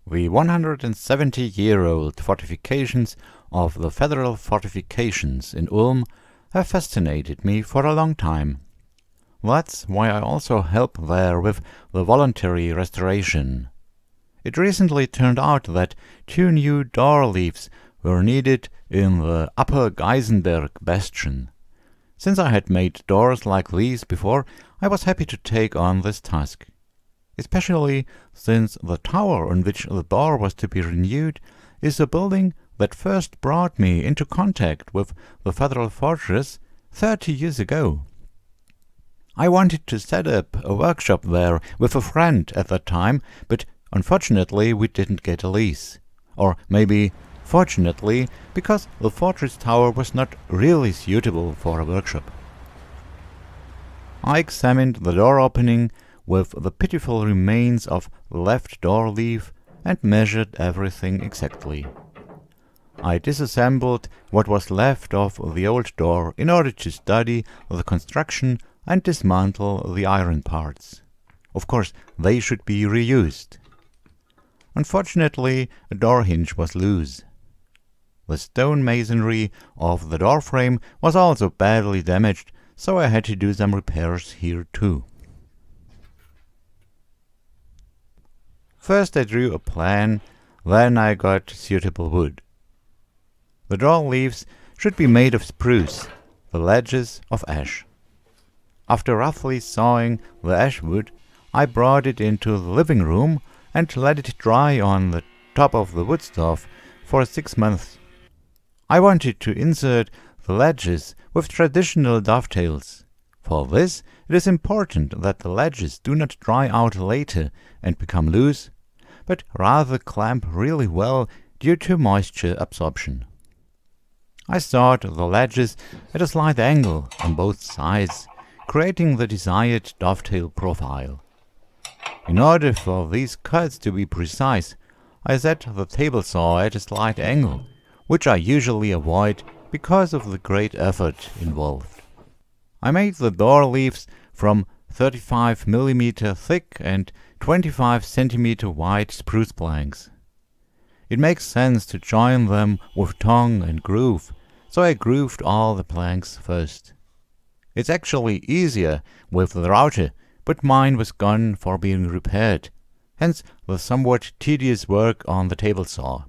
The 170-year-old fortifications of the Federal Fortifications in Ulm have fascinated me for a long time. That's why I also help there with the voluntary restoration. It recently turned out that 2 new door leaves were needed in the Upper Geisenberg bastion. Since I had made doors like these before, I was happy to take on this task. Especially since the tower on which the door was to be renewed is a building that first brought me into contact with the Federal Fortress 30 years ago. I wanted to set up a workshop there with a friend at that time, but unfortunately we didn't get a lease. Or maybe fortunately, because the fortress tower was not really suitable for a workshop. I examined the door opening with the pitiful remains of the left door leaf and measured everything exactly. I disassembled what was left of the old door in order to study the construction and dismantle the iron parts. Of course, they should be reused. Unfortunately, a door hinge was loose. The stone masonry of the door frame was also badly damaged, so I had to do some repairs here too. First I drew a plan, then I got suitable wood. The door leaves should be made of spruce, the ledges of ash. After roughly sawing the ash wood, I brought it into the living room and let it dry on the top of the wood stove for 6 months. I wanted to insert the ledges with traditional dovetails. For this, it is important that the ledges do not dry out later and become loose, but rather clamp really well due to moisture absorption. I sawed the ledges at a slight angle on both sides, creating the desired dovetail profile. In order for these cuts to be precise, I set the table saw at a slight angle, which I usually avoid because of the great effort involved. I made the door leaves from 35 mm thick and 25 cm wide spruce planks. It makes sense to join them with tongue and groove, so I grooved all the planks first. It's actually easier with the router, but mine was gone for being repaired, hence the somewhat tedious work on the table saw.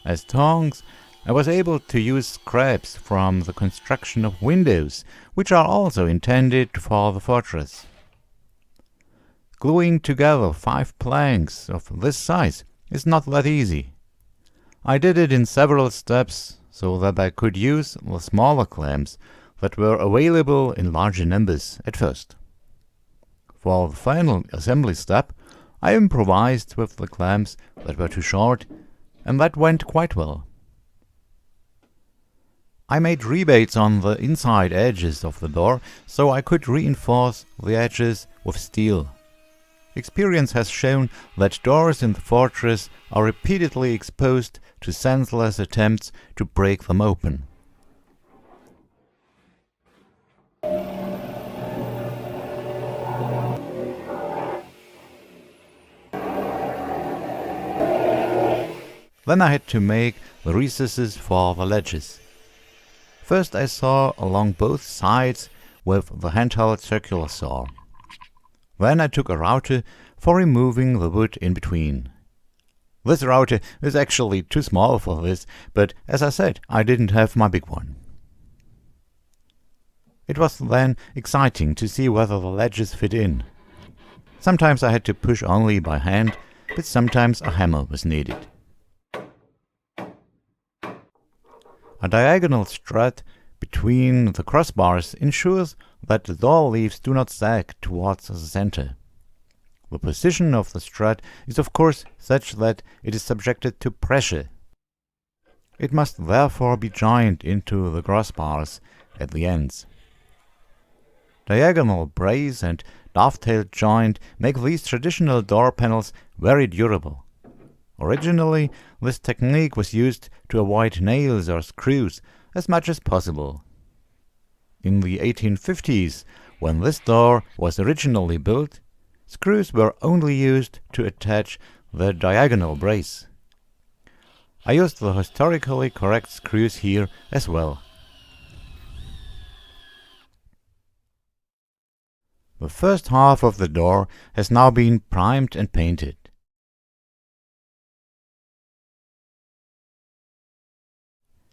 As tongs, I was able to use scraps from the construction of windows, which are also intended for the fortress. Gluing together 5 planks of this size is not that easy. I did it in several steps so that I could use the smaller clamps that were available in larger numbers at first. For the final assembly step, I improvised with the clamps that were too short, and that went quite well. I made rebates on the inside edges of the door so I could reinforce the edges with steel. Experience has shown that doors in the fortress are repeatedly exposed to senseless attempts to break them open. Then I had to make the recesses for the ledges. First I saw along both sides with the handheld circular saw. Then I took a router for removing the wood in between. This router is actually too small for this, but as I said, I didn't have my big one. It was then exciting to see whether the ledges fit in. Sometimes I had to push only by hand, but sometimes a hammer was needed. A diagonal strut between the crossbars ensures that the door leaves do not sag towards the center. The position of the strut is of course such that it is subjected to pressure. It must therefore be joined into the crossbars at the ends. Diagonal brace and dovetail joint make these traditional door panels very durable. Originally, this technique was used to avoid nails or screws as much as possible. In the 1850s, when this door was originally built, Screws were only used to attach the diagonal brace. I used the historically correct screws here as well. The first half of the door has now been primed and painted.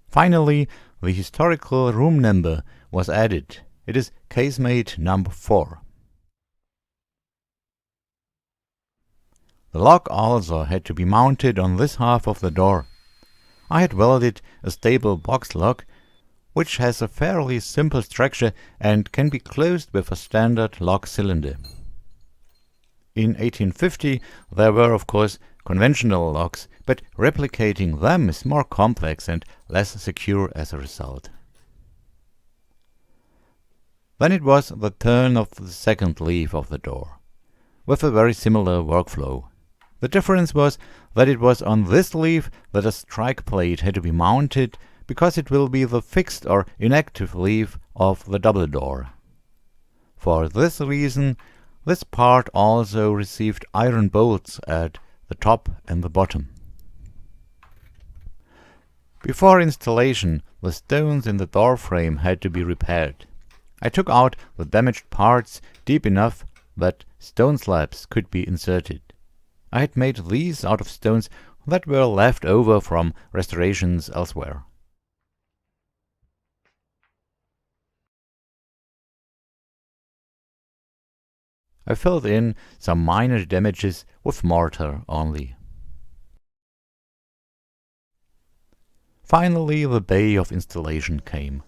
Finally, the historical room number was added. It is casemate number 4. The lock also had to be mounted on this half of the door. I had welded a stable box lock, which has a fairly simple structure and can be closed with a standard lock cylinder. In 1850 there were of course conventional locks, but replicating them is more complex and less secure as a result. Then it was the turn of the second leaf of the door, with a very similar workflow. The difference was that it was on this leaf that a strike plate had to be mounted, because it will be the fixed or inactive leaf of the double door. For this reason, this part also received iron bolts at the top and the bottom. Before installation, the stones in the door frame had to be repaired. I took out the damaged parts deep enough that stone slabs could be inserted. I had made these out of stones that were left over from restorations elsewhere. I filled in some minor damages with mortar only. Finally, the day of installation came.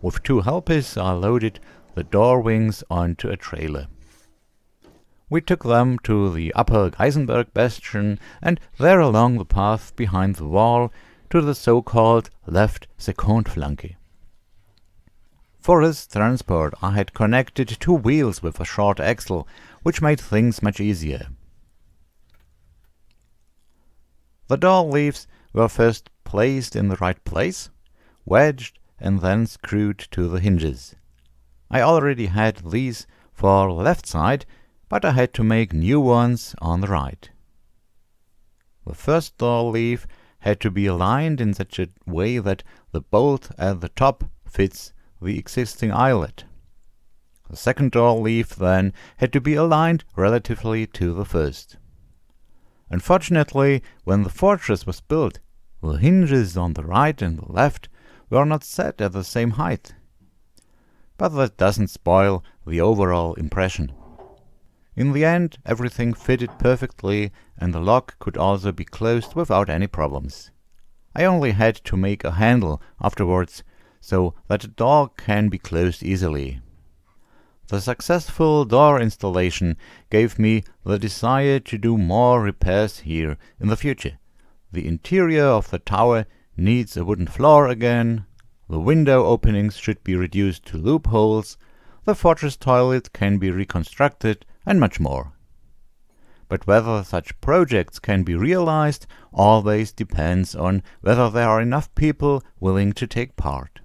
With 2 helpers, I loaded the door wings onto a trailer. We took them to the upper Geisenberg bastion and there along the path behind the wall to the so-called left Sekundflanke. For this transport I had connected 2 wheels with a short axle, which made things much easier. The door leaves were first placed in the right place, wedged and then screwed to the hinges. I already had these for the left side, but I had to make new ones on the right. The first door leaf had to be aligned in such a way that the bolt at the top fits the existing eyelet. The second door leaf then had to be aligned relatively to the first. Unfortunately, when the fortress was built, the hinges on the right and the left were not set at the same height. But that doesn't spoil the overall impression. In the end, everything fitted perfectly and the lock could also be closed without any problems. I only had to make a handle afterwards so that the door can be closed easily. The successful door installation gave me the desire to do more repairs here in the future. The interior of the tower needs a wooden floor again, the window openings should be reduced to loopholes, the fortress toilet can be reconstructed, and much more. But whether such projects can be realized always depends on whether there are enough people willing to take part.